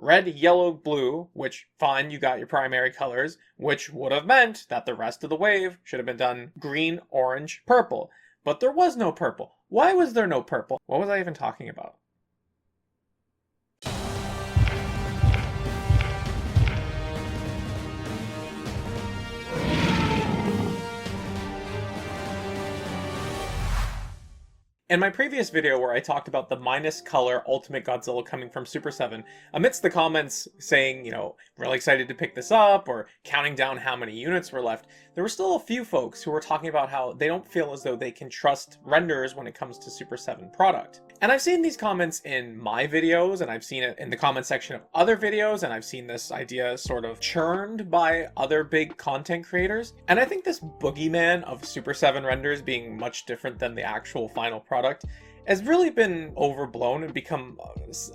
red, yellow, blue, which, fine, you got your primary colors, which would have meant that the rest of the wave should have been done green, orange, purple. But there was no purple. Why was there no purple? What was I even talking about? In my previous video where I talked about the minus color Ultimate Godzilla coming from Super 7, amidst the comments saying, really excited to pick this up, or counting down how many units were left, there were still a few folks who were talking about how they don't feel as though they can trust renders when it comes to Super 7 product. And I've seen these comments in my videos, and I've seen it in the comment section of other videos, and I've seen this idea sort of churned by other big content creators. And I think this boogeyman of Super 7 renders being much different than the actual final product has really been overblown and become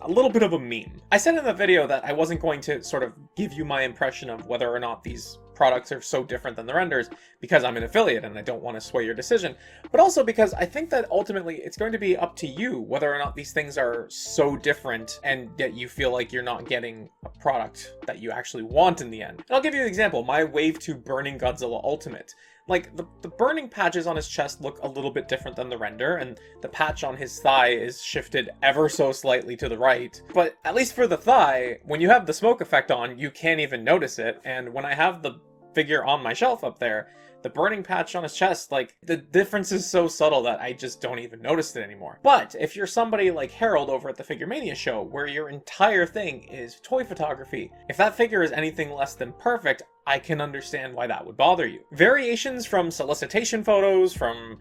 a little bit of a meme. I said in the video that I wasn't going to sort of give you my impression of whether or not these products are so different than the renders because I'm an affiliate and I don't want to sway your decision, but also because I think that ultimately it's going to be up to you whether or not these things are so different and yet you feel like you're not getting a product that you actually want in the end. And I'll give you an example, my Wave 2 Burning Godzilla Ultimate. Like, the burning patches on his chest look a little bit different than the render, and the patch on his thigh is shifted ever so slightly to the right. But at least for the thigh, when you have the smoke effect on, you can't even notice it, and when I have the figure on my shelf up there, the burning patch on his chest, like, the difference is so subtle that I just don't even notice it anymore. But if you're somebody like Harold over at the Figure Mania show, where your entire thing is toy photography, if that figure is anything less than perfect, I can understand why that would bother you. Variations from solicitation photos, from,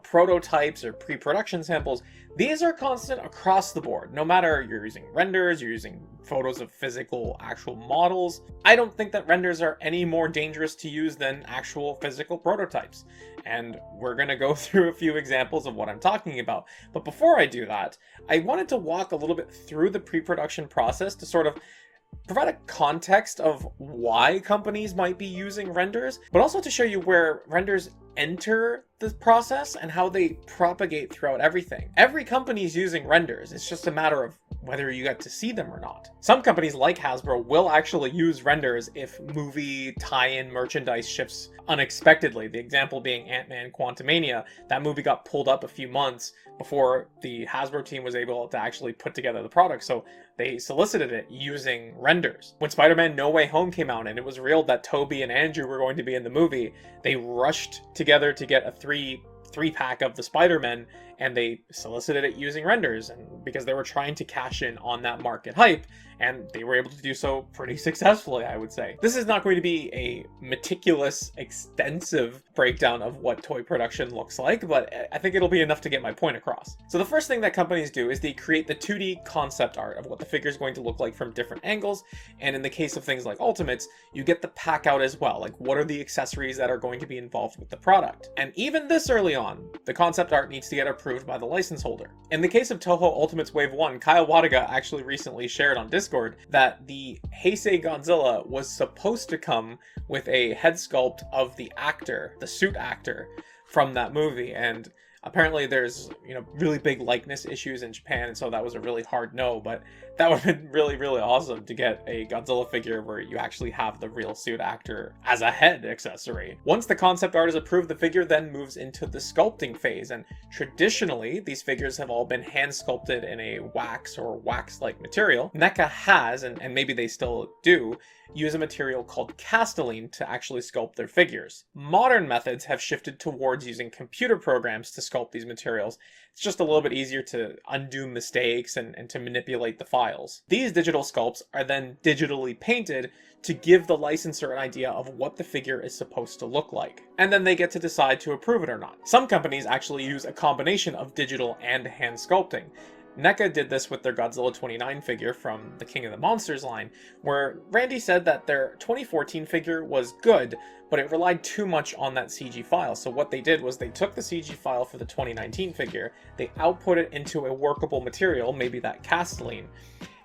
prototypes or pre-production samples, these are constant across the board. No matter you're using renders, you're using photos of physical, actual models. I don't think that renders are any more dangerous to use than actual physical prototypes. And we're gonna go through a few examples of what I'm talking about. But before I do that, I wanted to walk a little bit through the pre-production process to sort of provide a context of why companies might be using renders, but also to show you where renders enter the process and how they propagate throughout everything. Every company is using renders, it's just a matter of whether you get to see them or not. Some companies like Hasbro will actually use renders if movie tie-in merchandise ships unexpectedly. The example being Ant-Man Quantumania. That movie got pulled up a few months before the Hasbro team was able to actually put together the product, so they solicited it using renders. When Spider-Man No Way Home came out and it was revealed that Tobey and Andrew were going to be in the movie, they rushed together to get a three-pack of the Spider-Men, and they solicited it using renders, and because they were trying to cash in on that market hype, and they were able to do so pretty successfully, I would say. This is not going to be a meticulous, extensive breakdown of what toy production looks like, but I think it'll be enough to get my point across. So the first thing that companies do is they create the 2D concept art of what the figure is going to look like from different angles, and in the case of things like Ultimates, you get the pack out as well, like what are the accessories that are going to be involved with the product. And even this early on, the concept art needs to get approved by the license holder. In the case of Toho Ultimates Wave 1, Kyle Wadaga actually recently shared on Discord that the Heisei Godzilla was supposed to come with a head sculpt of the actor, the suit actor from that movie, and apparently there's, really big likeness issues in Japan, and so that was a really hard no, but that would have been really, really awesome to get a Godzilla figure where you actually have the real suit actor as a head accessory. Once the concept art is approved, the figure then moves into the sculpting phase, and traditionally, these figures have all been hand sculpted in a wax or wax-like material. NECA has, and maybe they still do, use a material called castelline to actually sculpt their figures. Modern methods have shifted towards using computer programs to sculpt these materials. It's just a little bit easier to undo mistakes and to manipulate the files. These digital sculpts are then digitally painted to give the licensor an idea of what the figure is supposed to look like. And then they get to decide to approve it or not. Some companies actually use a combination of digital and hand sculpting. NECA did this with their Godzilla 29 figure from the King of the Monsters line, where Randy said that their 2014 figure was good, but it relied too much on that CG file. So what they did was they took the CG file for the 2019 figure, they output it into a workable material, maybe that castelline,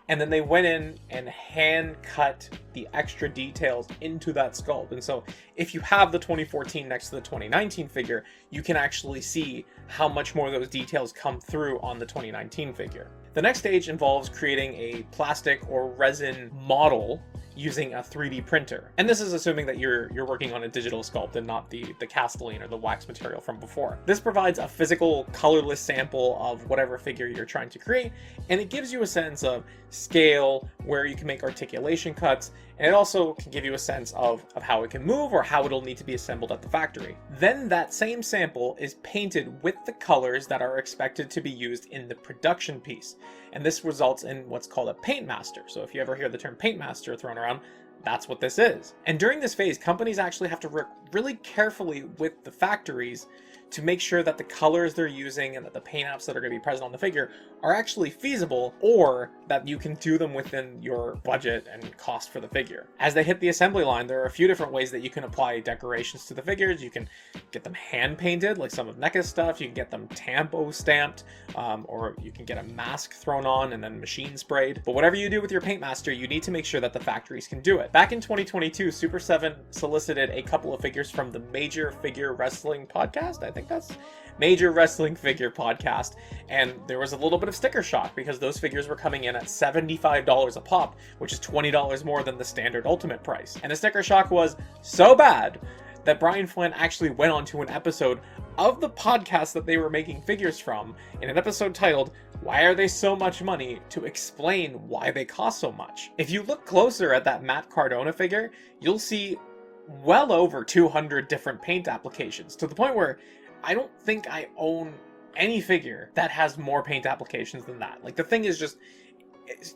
and then they went in and hand cut the extra details into that sculpt. And so if you have the 2014 next to the 2019 figure, you can actually see how much more of those details come through on the 2019 figure. The next stage involves creating a plastic or resin model using a 3D printer. And this is assuming that you're working on a digital sculpt and not the castelline or the wax material from before. This provides a physical colorless sample of whatever figure you're trying to create, and it gives you a sense of scale, where you can make articulation cuts, and it also can give you a sense of how it can move or how it'll need to be assembled at the factory. Then that same sample is painted with the colors that are expected to be used in the production piece. And this results in what's called a paint master. So if you ever hear the term paint master thrown around, that's what this is. And during this phase, companies actually have to work really carefully with the factories to make sure that the colors they're using and that the paint apps that are going to be present on the figure are actually feasible, or that you can do them within your budget and cost for the figure. As they hit the assembly line, there are a few different ways that you can apply decorations to the figures. You can get them hand painted, like some of NECA's stuff. You can get them tampo stamped, or you can get a mask thrown on and then machine sprayed. But whatever you do with your paint master, you need to make sure that the factories can do it. Back in 2022, Super7 solicited a couple of figures from the Major Figure Wrestling podcast. I think that's Major Wrestling Figure podcast, and there was a little bit of sticker shock because those figures were coming in at $75 a pop, which is $20 more than the standard Ultimate price. And the sticker shock was so bad that Brian Flynn actually went on to an episode of the podcast that they were making figures from, in an episode titled "Why Are They So Much Money?" to explain why they cost so much. If you look closer at that Matt Cardona figure, you'll see well over 200 different paint applications, to the point where I don't think I own any figure that has more paint applications than that. Like, the thing is just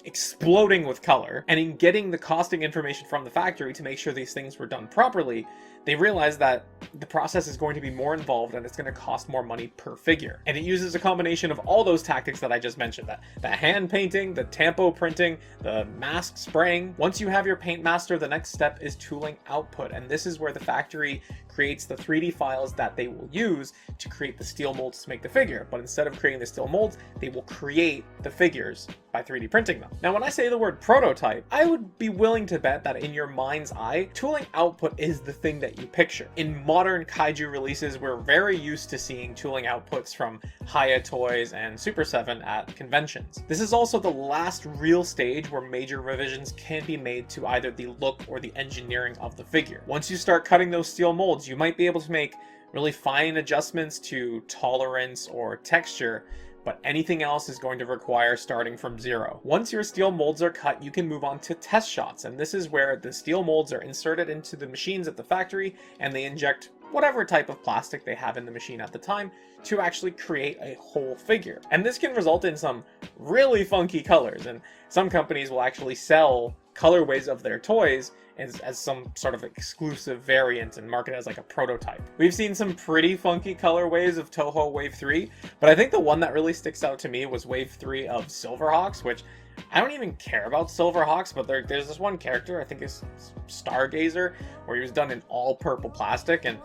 exploding with color. And in getting the costing information from the factory to make sure these things were done properly, they realized that the process is going to be more involved and it's going to cost more money per figure. And it uses a combination of all those tactics that I just mentioned, that the hand painting, the tampo printing, the mask spraying. Once you have your paint master, the next step is tooling output. And this is where the factory creates the 3D files that they will use to create the steel molds to make the figure. But instead of creating the steel molds, they will create the figures by 3D printing them. Now, when I say the word prototype, I would be willing to bet that in your mind's eye, tooling output is the thing that you picture. In modern kaiju releases, we're very used to seeing tooling outputs from Hiya Toys and Super7 at conventions. This is also the last real stage where major revisions can be made to either the look or the engineering of the figure. Once you start cutting those steel molds, you might be able to make really fine adjustments to tolerance or texture, but anything else is going to require starting from zero. Once your steel molds are cut, you can move on to test shots, and this is where the steel molds are inserted into the machines at the factory, and they inject whatever type of plastic they have in the machine at the time to actually create a whole figure. And this can result in some really funky colors, and some companies will actually sell colorways of their toys as some sort of exclusive variant and market as like a prototype. We've seen some pretty funky colorways of Toho Wave 3, but I think the one that really sticks out to me was Wave 3 of Silverhawks, which I don't even care about Silverhawks, but there's this one character, I think it's Stargazer, where he was done in all purple plastic, and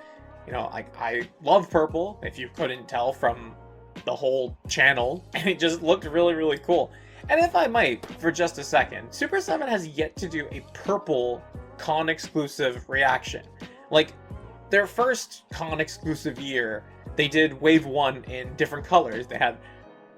you know, I love purple, if you couldn't tell from the whole channel, and it just looked really, really cool. And if I might, for just a second, Super7 has yet to do a purple con exclusive reaction. Like, their first con exclusive year, they did Wave 1 in different colors. They had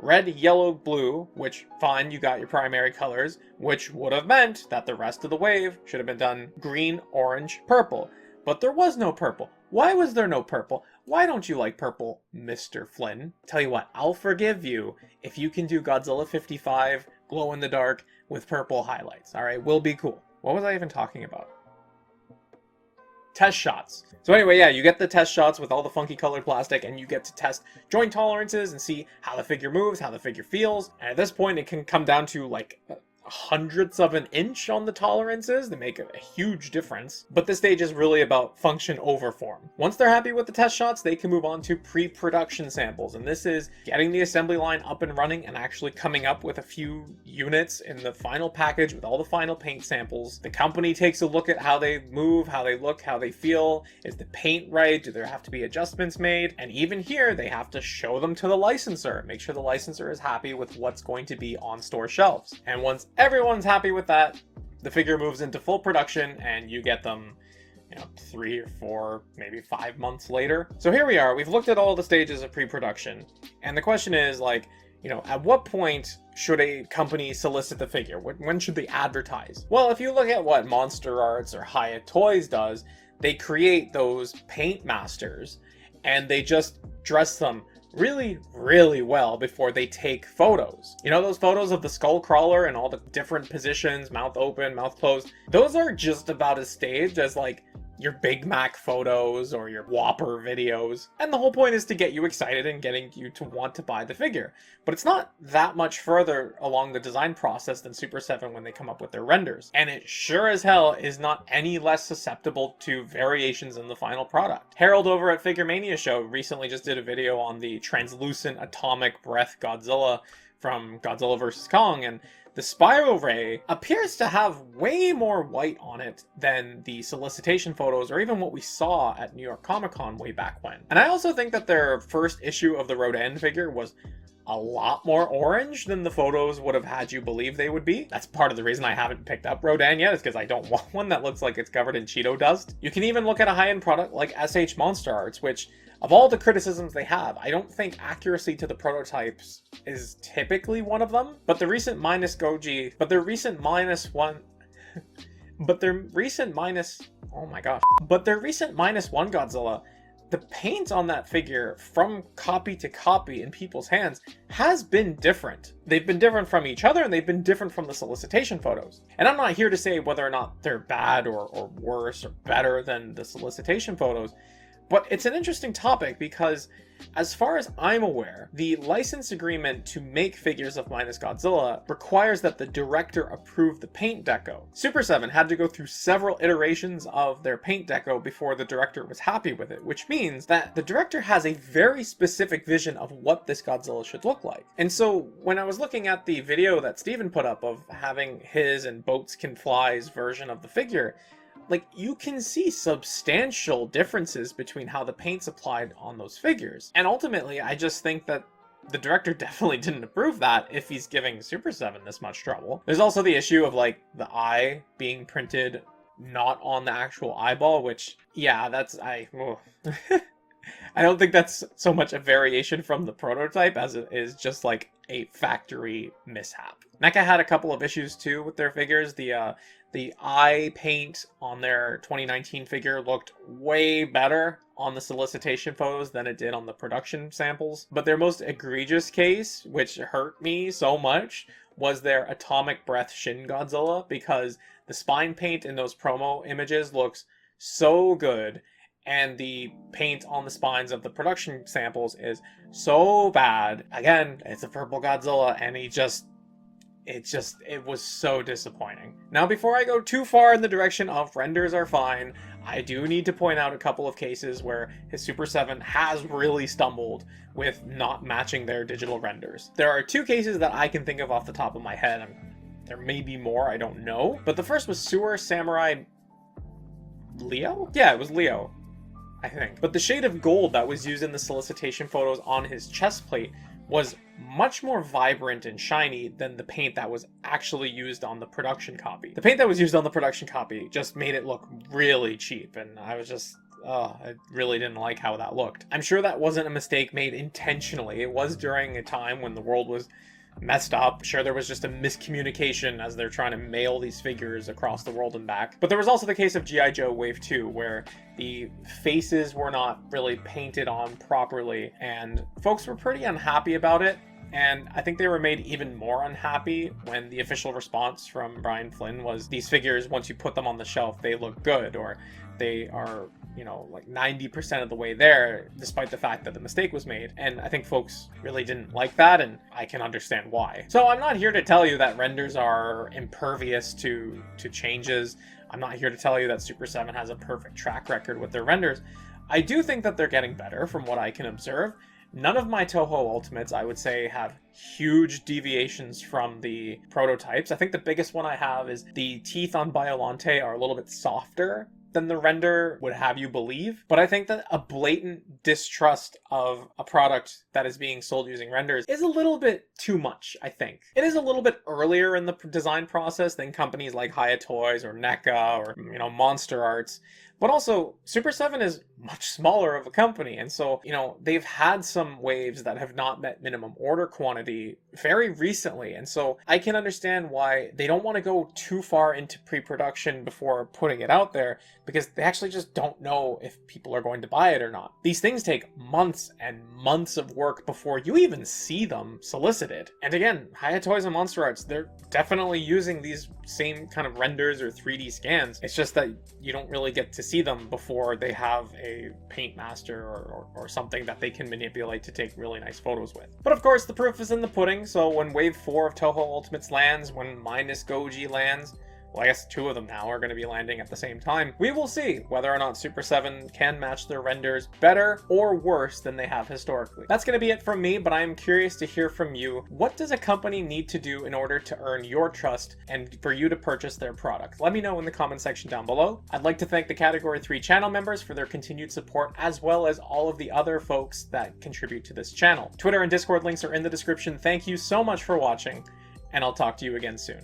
red, yellow, blue, which, fine, you got your primary colors, which would have meant that the rest of the wave should have been done green, orange, purple. But there was no purple. Why was there no purple? Why don't you like purple, Mr. Flynn? Tell you what, I'll forgive you if you can do Godzilla 55 glow in the dark with purple highlights. All right, we'll be cool. What was I even talking about? Test shots. So anyway, yeah, you get the test shots with all the funky colored plastic, and you get to test joint tolerances and see how the figure moves, how the figure feels. And at this point, it can come down to like hundredths of an inch on the tolerances. They make a huge difference. But this stage is really about function over form. Once they're happy with the test shots, they can move on to pre-production samples. And this is getting the assembly line up and running and actually coming up with a few units in the final package with all the final paint samples. The company takes a look at how they move, how they look, how they feel. Is the paint right? Do there have to be adjustments made? And even here, they have to show them to the licensor. Make sure the licensor is happy with what's going to be on store shelves. And once Everyone's happy with that. The figure moves into full production and you get them, 3 or 4, maybe 5 months later. So here we are, we've looked at all the stages of pre-production, and the question is, like, at what point should a company solicit the figure? When should they advertise? Well, if you look at what Monster Arts or Hyatt Toys does, they create those paint masters and they just dress them really, really well before they take photos. Those photos of the skull crawler and all the different positions, mouth open, mouth closed, those are just about as staged as like your Big Mac photos or your Whopper videos. And the whole point is to get you excited and getting you to want to buy the figure. But it's not that much further along the design process than Super 7 when they come up with their renders. And it sure as hell is not any less susceptible to variations in the final product. Harold over at Figure Mania Show recently just did a video on the translucent atomic breath Godzilla from Godzilla vs. Kong, and the Spiral Ray appears to have way more white on it than the solicitation photos or even what we saw at New York Comic Con way back when. And I also think that their first issue of the Rodan figure was a lot more orange than the photos would have had you believe they would be. That's part of the reason I haven't picked up Rodan yet, is because I don't want one that looks like it's covered in Cheeto dust. You can even look at a high-end product like SH Monster Arts, which, of all the criticisms they have, I don't think accuracy to the prototypes is typically one of them. But the recent minus Goji, but their recent minus one Godzilla, the paint on that figure from copy to copy in people's hands has been different. They've been different from each other and they've been different from the solicitation photos. And I'm not here to say whether or not they're bad or worse or better than the solicitation photos, but it's an interesting topic because, as far as I'm aware, the license agreement to make figures of Minus Godzilla requires that the director approve the paint deco. Super 7 had to go through several iterations of their paint deco before the director was happy with it, which means that the director has a very specific vision of what this Godzilla should look like. And so when I was looking at the video that Steven put up of having his and Boats Can Fly's version of the figure, like, you can see substantial differences between how the paint's applied on those figures. And ultimately, I just think that the director definitely didn't approve that if he's giving Super 7 this much trouble. There's also the issue of, like, the eye being printed not on the actual eyeball, which, yeah, I don't think that's so much a variation from the prototype as it is just, like, a factory mishap. NECA had a couple of issues, too, with their figures. The eye paint on their 2019 figure looked way better on the solicitation photos than it did on the production samples. But their most egregious case, which hurt me so much, was their Atomic Breath Shin Godzilla, because the spine paint in those promo images looks so good, and the paint on the spines of the production samples is so bad. Again, it's a purple Godzilla, and it was so disappointing. Now, before I go too far in the direction of renders are fine, I do need to point out a couple of cases where his Super 7 has really stumbled with not matching their digital renders. There are 2 cases that I can think of off the top of my head. There may be more, I don't know. But the first was Sewer Samurai Leo? Yeah, it was Leo, I think. But the shade of gold that was used in the solicitation photos on his chest plate was much more vibrant and shiny than the paint that was actually used on the production copy. The paint that was used on the production copy just made it look really cheap, and I was just, I really didn't like how that looked. I'm sure that wasn't a mistake made intentionally. It was during a time when the world was messed up. Sure, there was just a miscommunication as they're trying to mail these figures across the world and back. But there was also the case of G.I. Joe Wave 2, where the faces were not really painted on properly, and folks were pretty unhappy about it. And I think they were made even more unhappy when the official response from Brian Flynn was, these figures, once you put them on the shelf, they look good, or they are, like 90% of the way there, despite the fact that the mistake was made. And I think folks really didn't like that, and I can understand why. So I'm not here to tell you that renders are impervious to changes. I'm not here to tell you that Super 7 has a perfect track record with their renders. I do think that they're getting better from what I can observe. None of my Toho Ultimates, I would say, have huge deviations from the prototypes. I think the biggest one I have is the teeth on Biolante are a little bit softer than the render would have you believe, but I think that a blatant distrust of a product that is being sold using renders is a little bit too much, I think. It is a little bit earlier in the design process than companies like Hiya Toys or NECA or, Monster Arts. But also, Super7 is much smaller of a company, and so, they've had some waves that have not met minimum order quantity very recently, and so I can understand why they don't want to go too far into pre-production before putting it out there, because they actually just don't know if people are going to buy it or not. These things take months and months of work before you even see them solicited. And again, Hiya Toys and Monster Arts, they're definitely using these same kind of renders or 3D scans. It's just that you don't really get to see them before they have a paint master or something that they can manipulate to take really nice photos with. But of course, the proof is in the pudding, so when Wave 4 of Toho Ultimates lands, when minus Goji lands, well, I guess 2 of them now are going to be landing at the same time, we will see whether or not Super7 can match their renders better or worse than they have historically. That's going to be it from me, but I am curious to hear from you. What does a company need to do in order to earn your trust and for you to purchase their product? Let me know in the comment section down below. I'd like to thank the Category 3 channel members for their continued support, as well as all of the other folks that contribute to this channel. Twitter and Discord links are in the description. Thank you so much for watching, and I'll talk to you again soon.